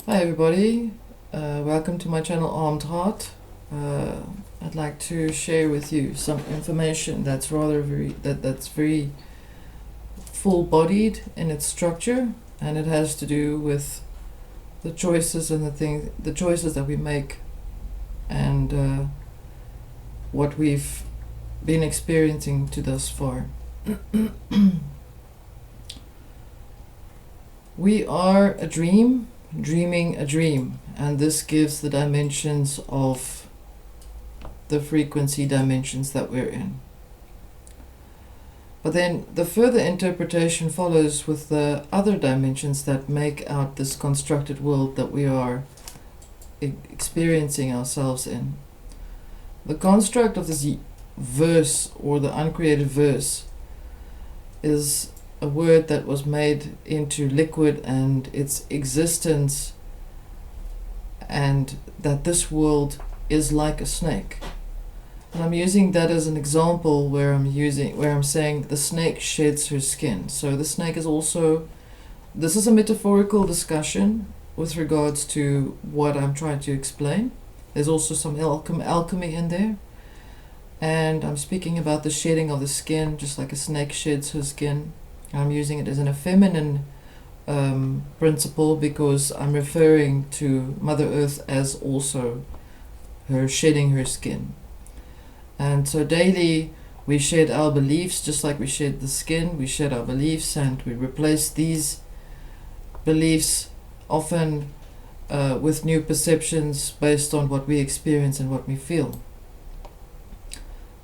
Hi everybody, welcome to my channel Armed Heart. I'd like to share with you some information that's that's very full-bodied in its structure, and it has to do with the choices and the choices that we make, and what we've been experiencing to thus far. We are a dream, dreaming a dream, and this gives the dimensions of the frequency dimensions that we're in. But then the further interpretation follows with the other dimensions that make out this constructed world that we are experiencing ourselves in. The construct of this verse, or the uncreated verse, is a word that was made into liquid, and its existence, and that this world is like a snake. And I'm using that as an example where I'm saying the snake sheds her skin. So the snake is also, this is a metaphorical discussion with regards to what I'm trying to explain. There's also some alchemy in there. And I'm speaking about the shedding of the skin, just like a snake sheds her skin. I'm using it as a feminine principle because I'm referring to Mother Earth as also her shedding her skin. And so daily we shed our beliefs, just like we shed the skin, we shed our beliefs, and we replace these beliefs often with new perceptions based on what we experience and what we feel.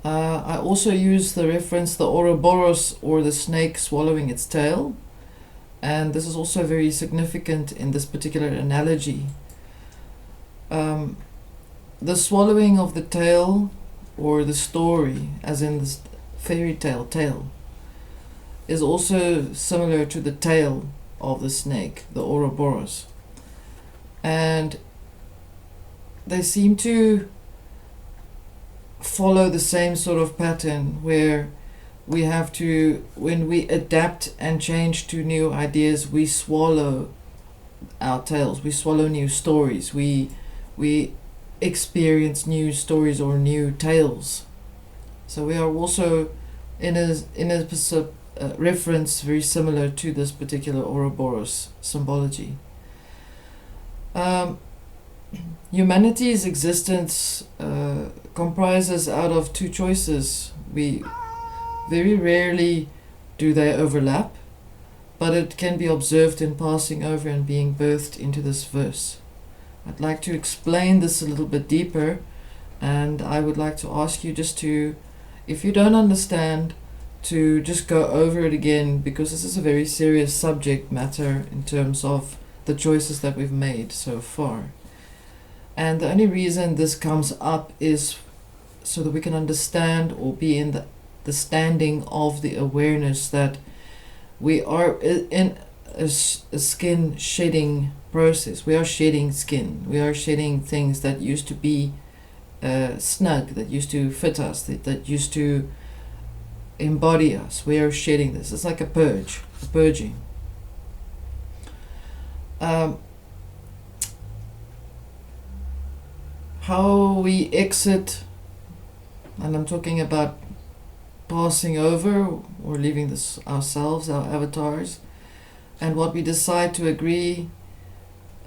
I also use the reference, the Oroboros, or the snake swallowing its tail, and this is also very significant in this particular analogy. The swallowing of the tail, or the story, as in this fairy tale, is also similar to the tail of the snake, the Oroboros. And they seem to follow the same sort of pattern where we have to, when we adapt and change to new ideas, we swallow our tails, we swallow new stories, we experience new stories or new tales. So we are also in a reference very similar to this particular Oroboros symbology. Humanity's existence comprises out of two choices. We very rarely do they overlap, but it can be observed in passing over and being birthed into this verse. I'd like to explain this a little bit deeper, and I would like to ask you just to, if you don't understand, to just go over it again, because this is a very serious subject matter in terms of the choices that we've made so far. And the only reason this comes up is so that we can understand or be in the standing of the awareness that we are in a skin shedding process. We are shedding skin. We are shedding things that used to be snug, that used to fit us, that used to embody us. We are shedding this. It's like a purging. How we exit, and I'm talking about passing over or leaving this ourselves, our avatars, and what we decide to agree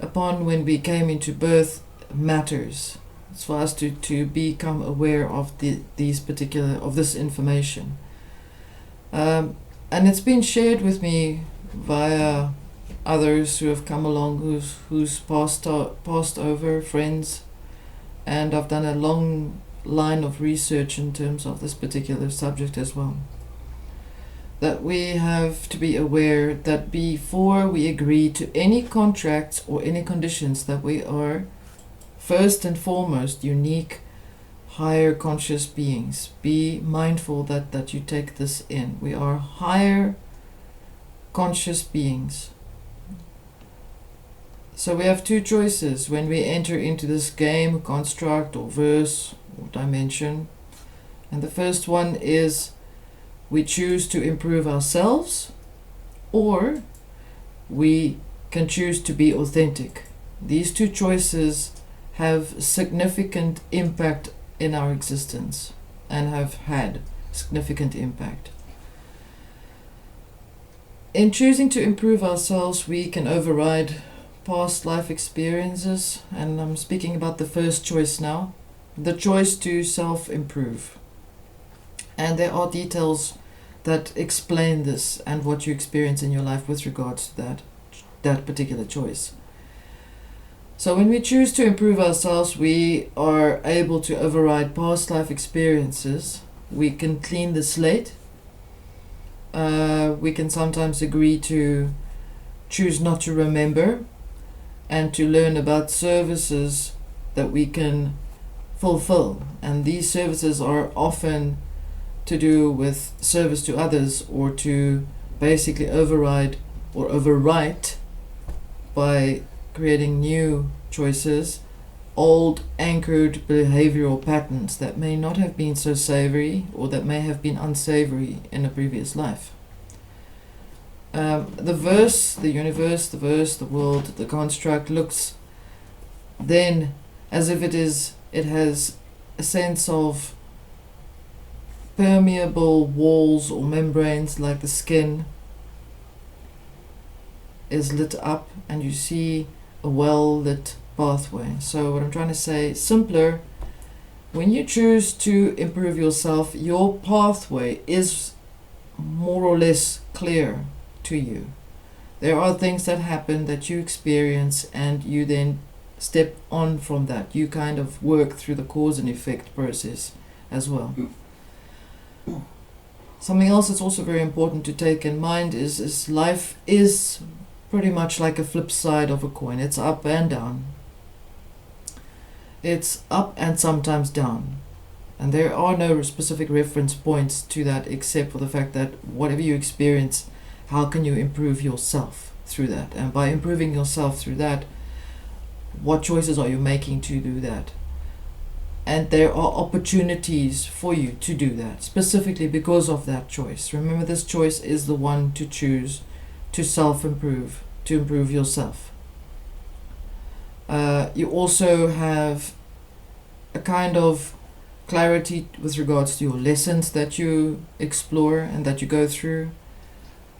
upon when we came into birth matters. It's for us to become aware of this information. And it's been shared with me via others who have come along, who's passed over, friends, and I've done a long line of research in terms of this particular subject as well. That we have to be aware that before we agree to any contracts or any conditions, that we are first and foremost unique, higher conscious beings. Be mindful that you take this in. We are higher conscious beings. So we have two choices when we enter into this game, construct, or verse, or dimension. And the first one is we choose to improve ourselves, or we can choose to be authentic. These two choices have significant impact in our existence and have had significant impact. In choosing to improve ourselves, we can override past life experiences, and I'm speaking about the first choice now, the choice to self-improve. And there are details that explain this and what you experience in your life with regards to that particular choice. So when we choose to improve ourselves, we are able to override past life experiences. We can clean the slate. We can sometimes agree to choose not to remember and to learn about services that we can fulfill. And these services are often to do with service to others, or to basically override or overwrite by creating new choices old anchored behavioral patterns that may not have been so savory, or that may have been unsavory in a previous life. The verse, the universe, the verse, the world, the construct looks then as if it has a sense of permeable walls or membranes, like the skin is lit up and you see a well-lit pathway. So what I'm trying to say, simpler, when you choose to improve yourself, your pathway is more or less clear to you. There are things that happen that you experience, and you then step on from that. You kind of work through the cause and effect process as well. Something else that's also very important to take in mind is life is pretty much like a flip side of a coin. It's up and down. It's up and sometimes down. And there are no specific reference points to that, except for the fact that whatever you experience, how can you improve yourself through that? And by improving yourself through that, what choices are you making to do that? And there are opportunities for you to do that, specifically because of that choice. Remember, this choice is the one to choose to self-improve, to improve yourself. You also have a kind of clarity with regards to your lessons that you explore and that you go through.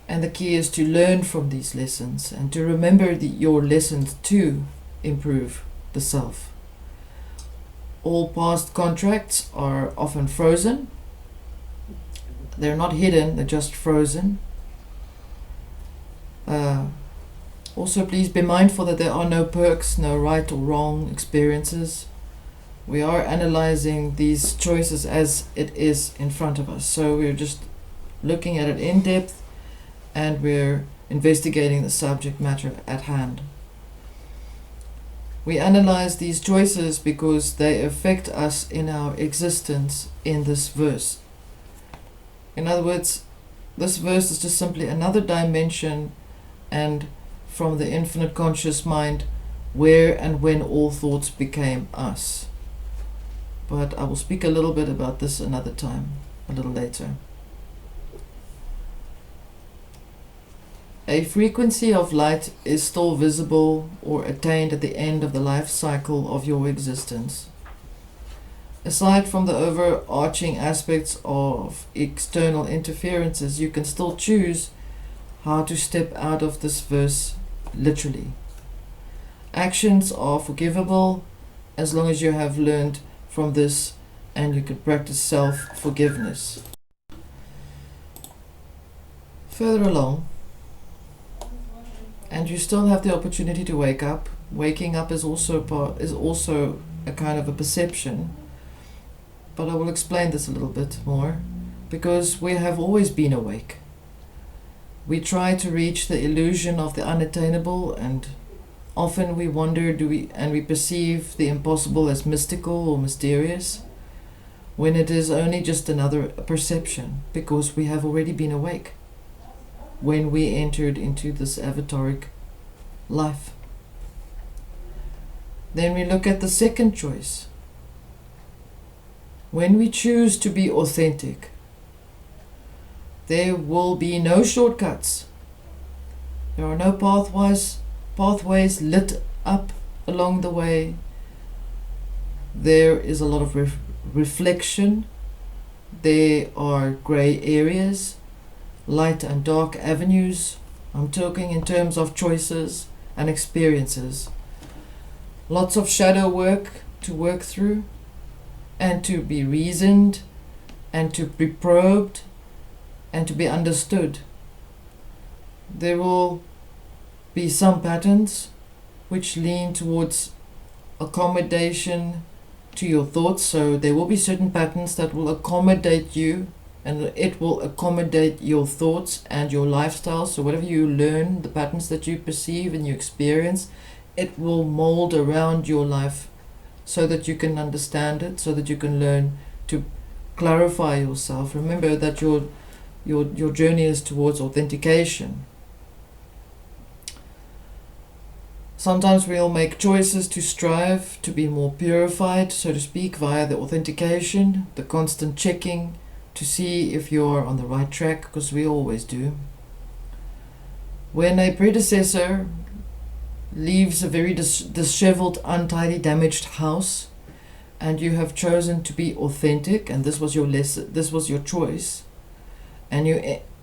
And the key is to learn from these lessons and to remember your lessons to improve the self. All past contracts are often frozen. They're not hidden, they're just frozen. Also, please be mindful that there are no perks, no right or wrong experiences. We are analyzing these choices as it is in front of us. So we're just looking at it in depth, and we're investigating the subject matter at hand. We analyze these choices because they affect us in our existence in this verse. In other words, this verse is just simply another dimension and from the infinite conscious mind, where and when all thoughts became us. But I will speak a little bit about this another time, a little later. A frequency of light is still visible or attained at the end of the life cycle of your existence. Aside from the overarching aspects of external interferences, you can still choose how to step out of this verse literally. Actions are forgivable as long as you have learned from this and you can practice self-forgiveness. Further along, and you still have the opportunity to wake up. Waking up is also a kind of a perception, but I will explain this a little bit more, because we have always been awake. We try to reach the illusion of the unattainable, and often we wonder, we perceive the impossible as mystical or mysterious, when it is only just another perception, because we have already been awake when we entered into this avataric life. Then we look at the second choice. When we choose to be authentic, there will be no shortcuts. There are no pathways lit up along the way there is a lot of reflection. There are grey areas, light and dark avenues. I'm talking in terms of choices and experiences. Lots of shadow work to work through and to be reasoned and to be probed and to be understood. There will be some patterns which lean towards accommodation to your thoughts. So there will be certain patterns that will accommodate you, and it will accommodate your thoughts and your lifestyle. So whatever you learn, the patterns that you perceive and you experience, it will mold around your life so that you can understand it, so that you can learn to clarify yourself. Remember that your journey is towards authentication. Sometimes we'll make choices to strive to be more purified, so to speak, via the authentication, the constant checking to see if you're on the right track, because we always do. When a predecessor leaves a very disheveled, untidy, damaged house, and you have chosen to be authentic, and this was your lesson, this was your choice, and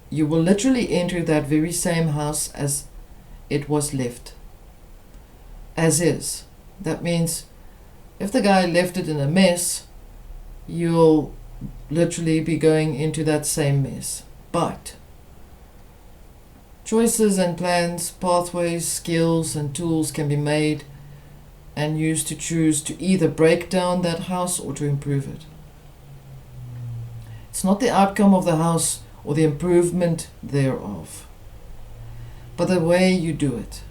you will literally enter that very same house as it was left. As is. That means if the guy left it in a mess, you'll literally be going into that same mess. But choices and plans, pathways, skills and tools can be made and used to choose to either break down that house or to improve it. It's not the outcome of the house or the improvement thereof, but the way you do it.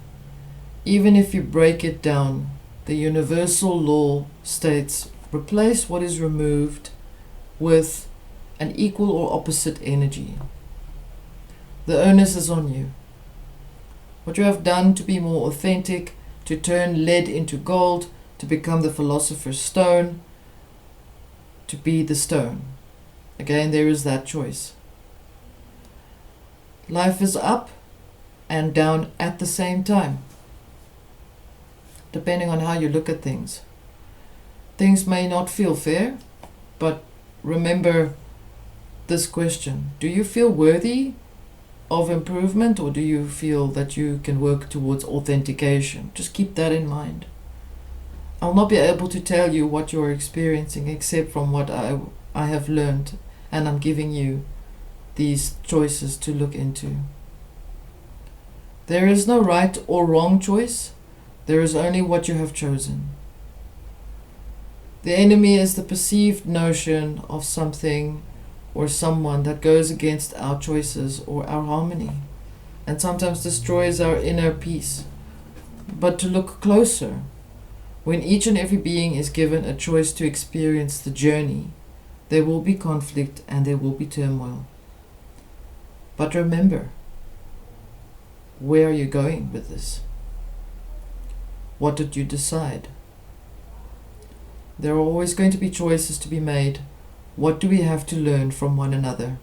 Even if you break it down, the universal law states, replace what is removed with an equal or opposite energy. The onus is on you. What you have done to be more authentic, to turn lead into gold, to become the philosopher's stone, to be the stone. Again, there is that choice. Life is up and down at the same time, depending on how you look at things. Things may not feel fair, but remember this question. Do you feel worthy of improvement, or do you feel that you can work towards authentication? Just keep that in mind. I'll not be able to tell you what you're experiencing except from what I have learned, and I'm giving you these choices to look into. There is no right or wrong choice. There is only what you have chosen. The enemy is the perceived notion of something or someone that goes against our choices or our harmony, and sometimes destroys our inner peace. But to look closer, when each and every being is given a choice to experience the journey, there will be conflict and there will be turmoil. But remember, where are you going with this? What did you decide? There are always going to be choices to be made. What do we have to learn from one another?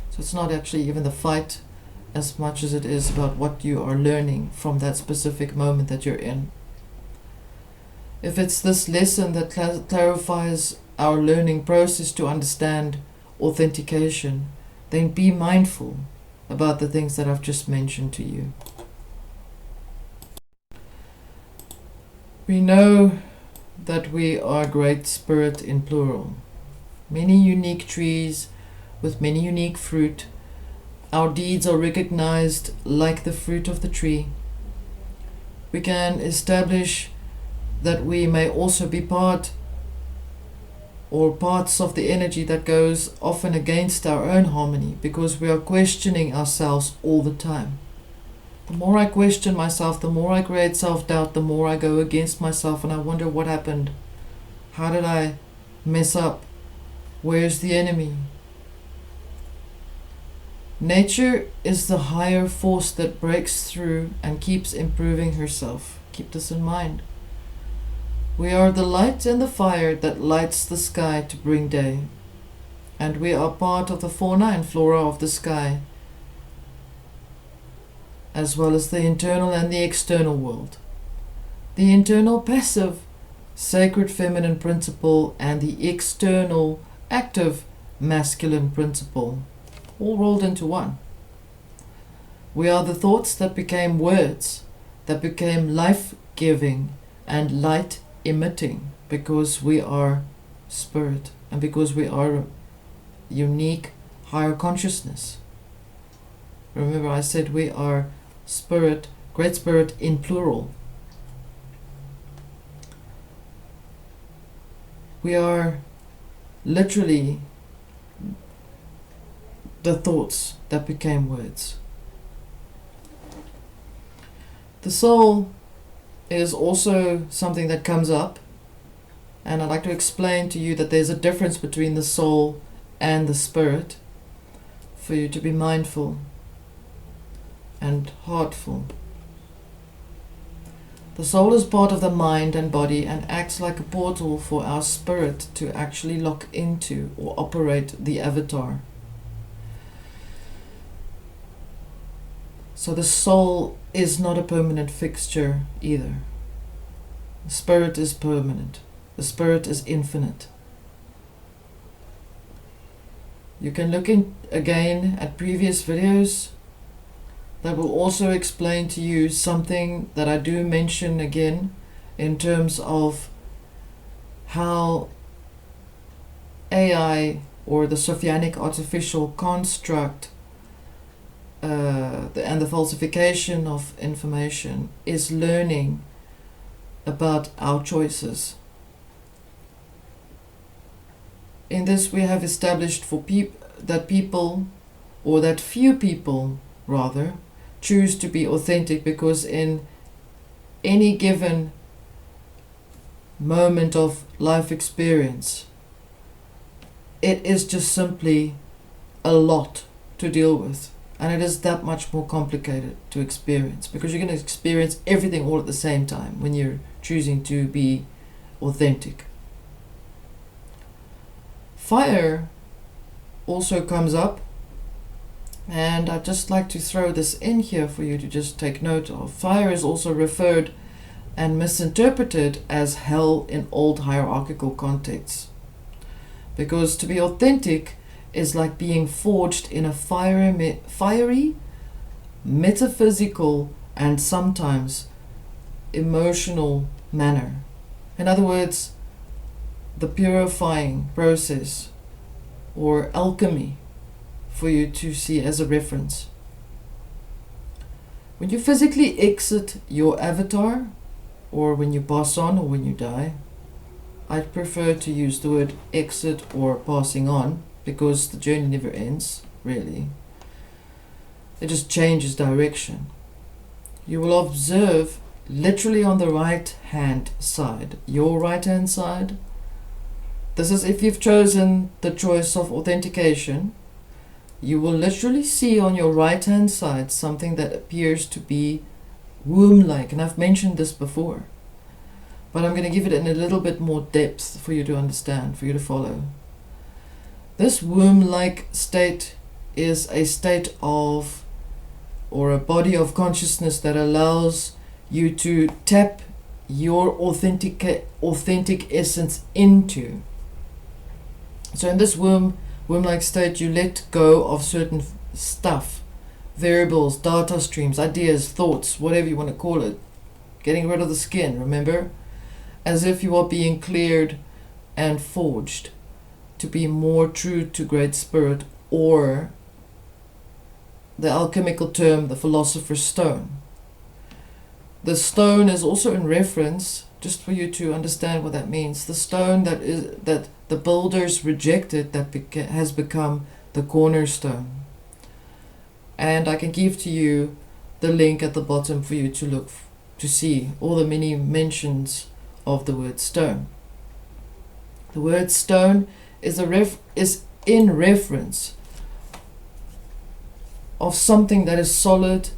So it's not actually even the fight as much as it is about what you are learning from that specific moment that you're in. If it's this lesson that clarifies our learning process to understand authentication, then be mindful about the things that I've just mentioned to you. We know that we are great spirit in plural. Many unique trees with many unique fruit. Our deeds are recognized like the fruit of the tree. We can establish that we may also be part or parts of the energy that goes often against our own harmony, because we are questioning ourselves all the time. The more I question myself, the more I create self-doubt, the more I go against myself, and I wonder what happened. How did I mess up? Where's the enemy? Nature is the higher force that breaks through and keeps improving herself. Keep this in mind. We are the light and the fire that lights the sky to bring day, and we are part of the fauna and flora of the sky. as well as the internal and the external world. The internal passive sacred feminine principle and the external active masculine principle, all rolled into one. We are the thoughts that became words, that became life-giving and light-emitting, because we are spirit and because we are unique higher consciousness. Remember, I said we are spirit, great spirit in plural. We are literally the thoughts that became words. The soul is also something that comes up, and I'd like to explain to you that there's a difference between the soul and the spirit for you to be mindful and heartful. The soul is part of the mind and body and acts like a portal for our spirit to actually lock into or operate the avatar. So the soul is not a permanent fixture either. The spirit is permanent. The spirit is infinite. You can look in again at previous videos that will also explain to you something that I do mention again in terms of how AI, or the Sophianic artificial construct, and the falsification of information, is learning about our choices. In this, we have established for that people, or that few people rather, choose to be authentic, because in any given moment of life experience, it is just simply a lot to deal with. And it is that much more complicated to experience, because you're going to experience everything all at the same time when you're choosing to be authentic. Fire also comes up, and I'd just like to throw this in here for you to just take note of. Fire is also referred and misinterpreted as hell in old hierarchical contexts, because to be authentic is like being forged in a fiery, metaphysical, and sometimes emotional manner. In other words, the purifying process, or alchemy, for you to see as a reference. When you physically exit your avatar, or when you pass on, or when you die, I'd prefer to use the word exit or passing on, because the journey never ends, really. It just changes direction. You will observe literally on the right hand side, your right hand side. This is if you've chosen the choice of authentication. You will literally see on your right hand side something that appears to be womb-like, and I've mentioned this before, but I'm going to give it in a little bit more depth for you to understand, for you to follow. This womb-like state is a state of, or a body of consciousness that allows you to tap your authentic essence into. So in this womb-like state, you let go of certain stuff, variables, data streams, ideas, thoughts, whatever you want to call it. Getting rid of the skin, remember? As if you are being cleared and forged to be more true to Great Spirit, or the alchemical term, the Philosopher's Stone. The stone is also in reference, just for you to understand what that means, the stone that the builders rejected, that has become the cornerstone. And I can give to you the link at the bottom for you to look to see all the many mentions of the word stone. The word stone is in reference of something that is solid,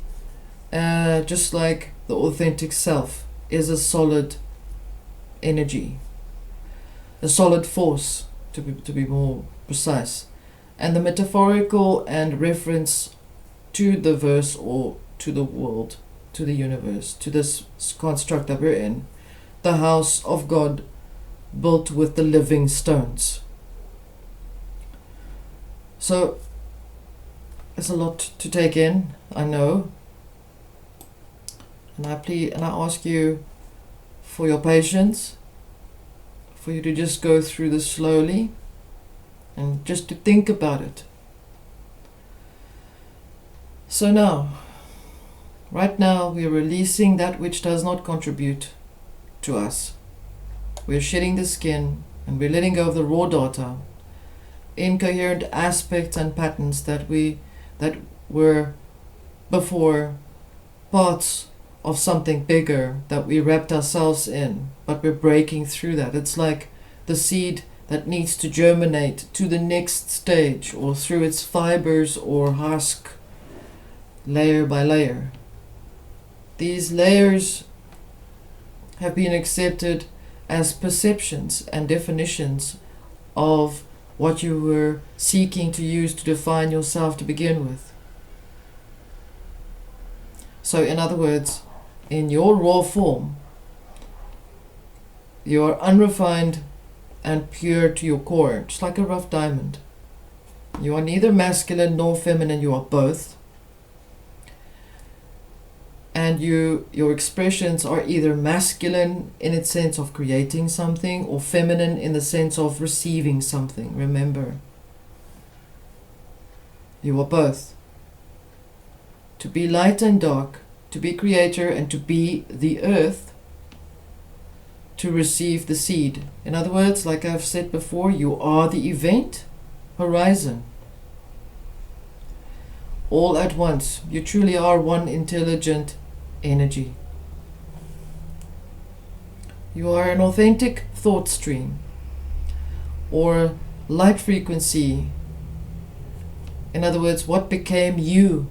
just like the authentic self is a solid energy, a solid force, to be more precise. And the metaphorical and reference to the verse, or to the world, to the universe, to this construct that we're in, the house of God built with the living stones. So there's a lot to take in, I know, and I ask you for your patience, for you to just go through this slowly and just to think about it. So now, right now, we are releasing that which does not contribute to us. We're shedding the skin and we're letting go of the raw data, incoherent aspects and patterns that were before parts of something bigger that we wrapped ourselves in, but we're breaking through that. It's like the seed that needs to germinate to the next stage, or through its fibers or husk, layer by layer. These layers have been accepted as perceptions and definitions of what you were seeking to use to define yourself to begin with. So in other words, in your raw form, you are unrefined and pure to your core, just like a rough diamond. You are neither masculine nor feminine, you are both. And your expressions are either masculine in its sense of creating something, or feminine in the sense of receiving something. Remember, you are both. To be light and dark, to be creator and to be the earth, to receive the seed. In other words, like I've said before, you are the event horizon. All at once, you truly are one intelligent energy. You are an authentic thought stream or light frequency. In other words, what became you.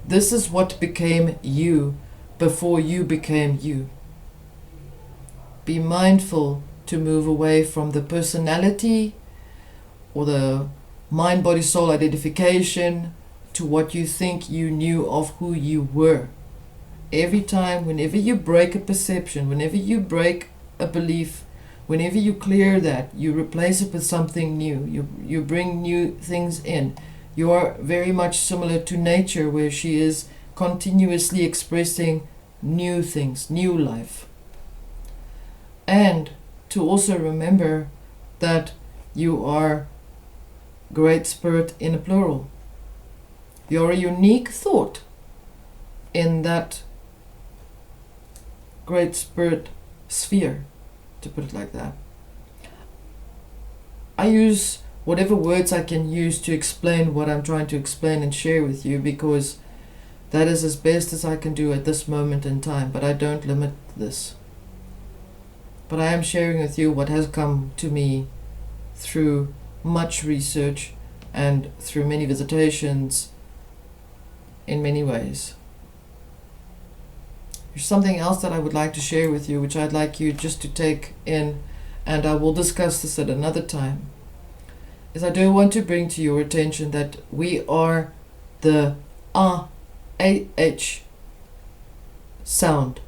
This is what became you before you became you. Be mindful to move away from the personality or the mind, body, soul identification to what you think you knew of who you were. Every time, whenever you break a perception, whenever you break a belief, whenever you clear that, you replace it with something new. You bring new things in. You are very much similar to nature, where she is continuously expressing new things, new life. And to also remember that you are Great Spirit in a plural. You're a unique thought in that Great Spirit sphere, to put it like that. I use whatever words I can use to explain what I'm trying to explain and share with you, because that is as best as I can do at this moment in time, but I don't limit this. But I am sharing with you what has come to me through much research and through many visitations in many ways. There's something else that I would like to share with you, which I'd like you just to take in, and I will discuss this at another time, is I do want to bring to your attention that we are the A-H sound.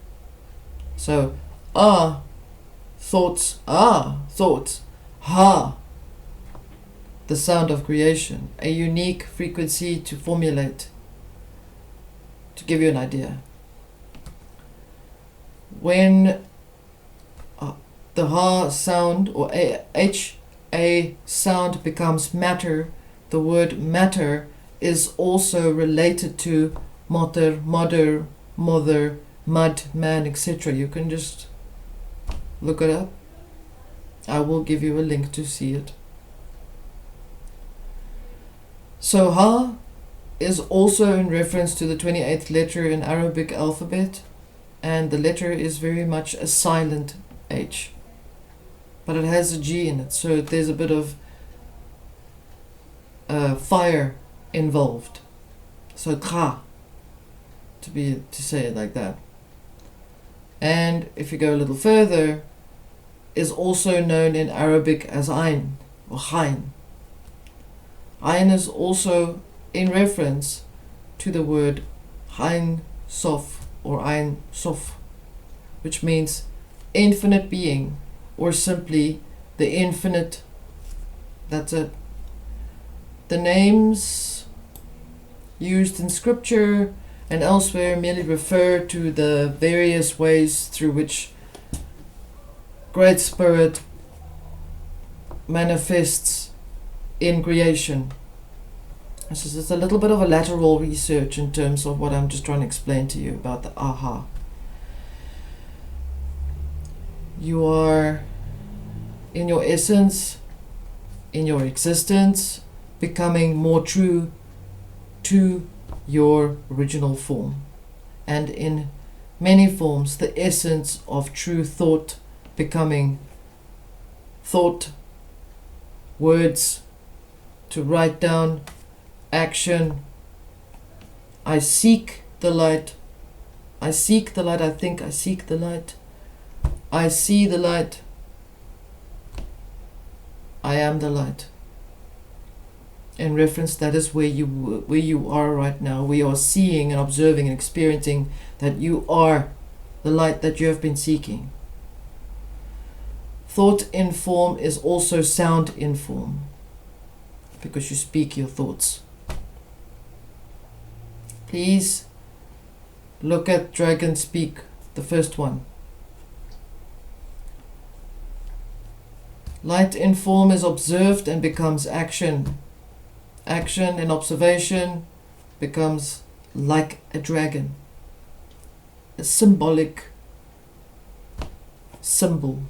So, thoughts, ha, the sound of creation, a unique frequency to formulate, to give you an idea. When the ha sound or a sound becomes matter, the word matter is also related to mater, mother, mother, mud, man, etc. You can just look it up. I will give you a link to see it. So ha is also in reference to the 28th letter in Arabic alphabet, and the letter is very much a silent H, but it has a G in it, so there's a bit of fire involved. So kha, to say it like that. And if you go a little further, is also known in Arabic as Ain or Hain. Ain is also in reference to the word Hain Sof or Ein Sof, which means infinite being, or simply the infinite. That's it. The names used in scripture and elsewhere merely refer to the various ways through which Great Spirit manifests in creation. This is just a little bit of a lateral research in terms of what I'm just trying to explain to you about the aha. You are, in your essence, in your existence, becoming more true to your original form. And in many forms, the essence of true thought becoming thought, words, to write down, action. I seek the light. I seek the light. I think I seek the light. I see the light. I am the light. In reference, that is where you are right now. We are seeing and observing and experiencing that you are the light that you have been seeking. Thought in form is also sound in form, because you speak your thoughts. Please look at Dragon Speak, the first one. Light in form is observed and becomes action. Action and observation becomes like a dragon, a symbolic symbol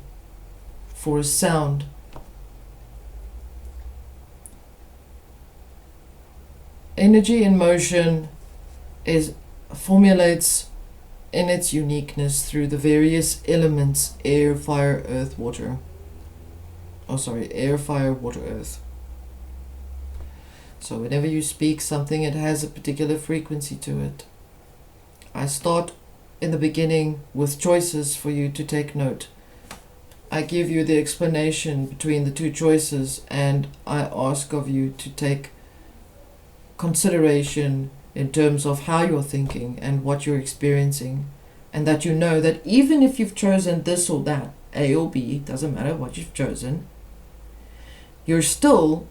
for a sound. Energy in motion formulates in its uniqueness through the various elements: air, fire, earth, water. Air, fire, water, earth. So whenever you speak something, it has a particular frequency to it. I start in the beginning with choices for you to take note. I give you the explanation between the two choices, and I ask of you to take consideration in terms of how you're thinking and what you're experiencing, and that you know that even if you've chosen this or that, A or B, doesn't matter what you've chosen, you're still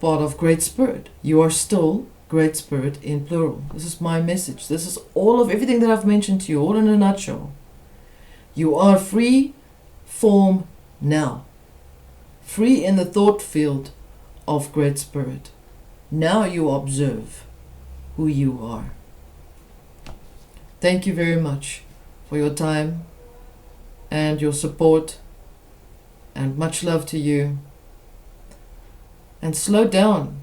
part of Great Spirit. You are still Great Spirit in plural. This is my message. This is all of everything that I've mentioned to you, all in a nutshell. You are free form now. Free in the thought field of Great Spirit. Now you observe who you are. Thank you very much for your time and your support, and much love to you. And slow down.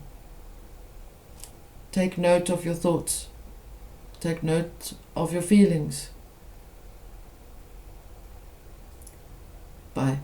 Take note of your thoughts. Take note of your feelings. Bye.